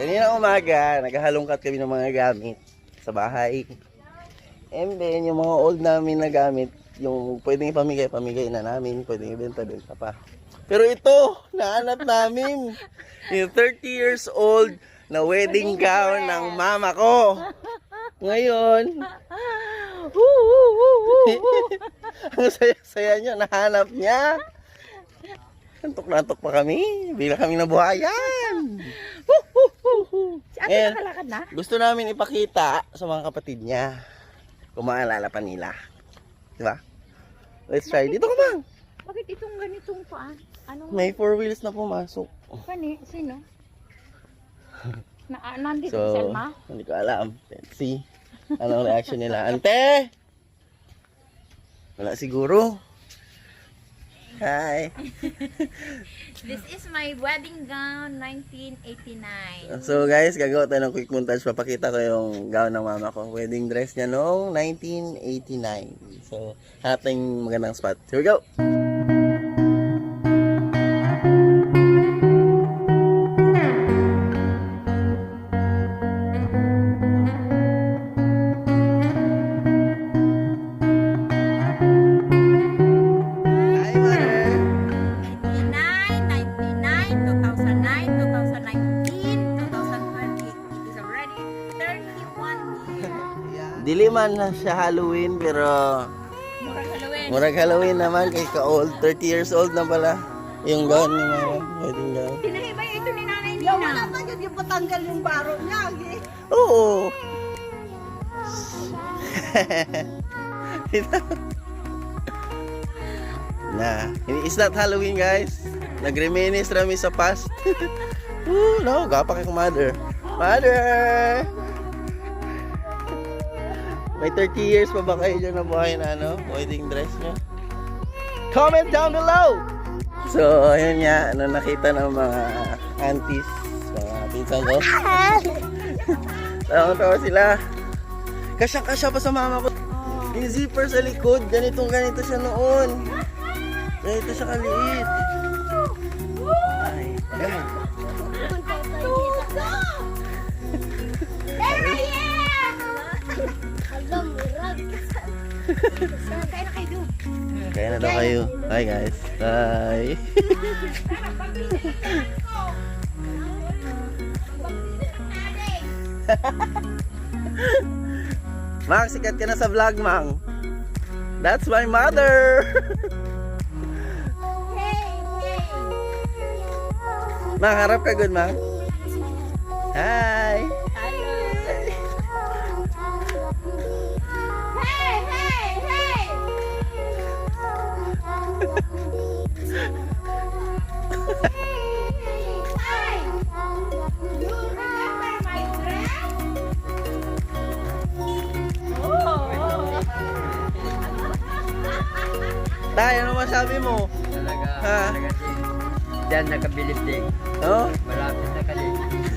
Kanina umaga, naghahalongkat kami ng mga gamit sa bahay. And then, yung mga old namin na gamit, yung pwedeng pamigay na namin, pwedeng ibenta pa. Pero ito, nahanap namin. Yung 30 years old na wedding gown ng mama ko. Ngayon, ang saya-saya niya, nahanap niya. Antok na antok pa kami, bila kami nabuhayan. Si ate nakalakad na? Gusto namin ipakita sa mga kapatid niya kung maalala pa nila. Diba? Let's try. Dito ka, Mang. Bakit itong ganitong paan? Ano? May 4 wheels na pumasok. Sino? Nandito si So, Selma? hindi ko alam. Let's see. Anong reaction nila? Ante! Wala siguro. Hi! This is my wedding gown, 1989. So guys, gagawa tayo ng quick montage. Papakita ko yung gown ng mama ko. Wedding dress niya noong 1989. So, hanap tayong magandang spot. Here we go! Diliman na siya Halloween pero murag Halloween naman kay ka-old. 30 years old na pala yung gown ni mama. Wedding gown. Pinahibay ito ni Nanay Nina. Wala pa yun yung patanggal yung baro niya. Oo. Na, it's not Halloween guys. Nag-reminisce rami sa past. No, gapa kay mother. Mother! May 30 years pa ba kayo dyan na buhay na wedding dress nyo? Comment down below! So, ayun nga, nakita ng mga aunties, mga pinsan ko. Tawa sila. Kasya pa sa mama ko. Yung zipper sa likod, ganito siya noon. Ganito siya kaliit. Ay, yan. Kaya na daw kayo. Hi guys. Bye. Mang, sikat ka na sa vlog, Mang. That's my mother. Mang, harap ka good, Mang. Hi. Tay, ano masabi mo? Talaga, Ha? talaga diyan nakabilib din. Oh? Malapit na kali.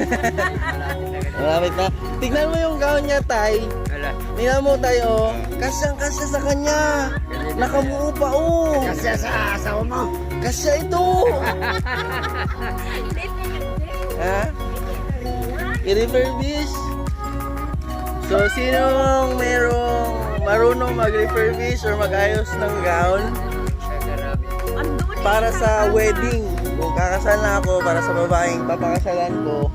Malapit na kali. Malapit na. Tignan mo yung gown niya, Tay. Wala. Tingnan mo tayo. Kasyang-kasya sa kanya. Nakabuo pa, oh. Kasi sa asawa mo. Kasya ito. Ha? I-refurbish. So, sinong merong marunong mag-refurbish or mag-ayos ng gown para sa wedding? Kung kakasal na ako para sa babaeng papakasalan ko,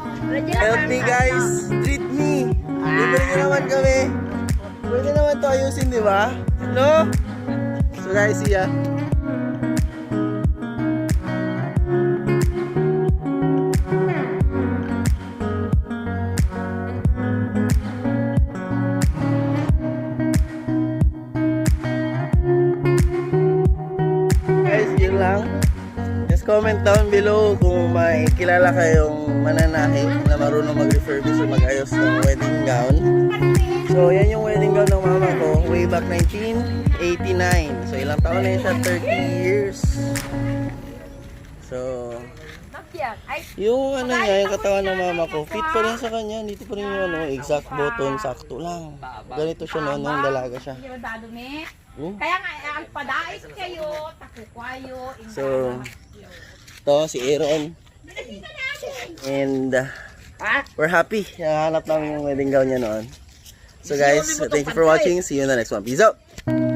help me guys, treat me. Libre nyo naman kami. Pwede naman to ayusin, di ba? No? So guys, see ya. Guys, yun lang. Just comment down below kung may kilala kayong mananahe na marunong mag-refurbish o mag-ayos ng wedding gown. So, yan yung wedding gown ng mama ko way back 1989. So, ilang taon na yun siya? 30 years. So, yung ano niya, yung katawan ng mama ko, fit pa rin sa kanya. Dito pa rin yung exact button, sakto lang. Ganito siya noon, nung dalaga siya. Hindi ba dadumi? Hmm? Kaya nga, alpadais kayo, takukwayo, So, to si Aaron. And We're happy. Nahanap namin yung wedding gown niya noon. So guys, thank you for watching. See you in the next one. Peace out!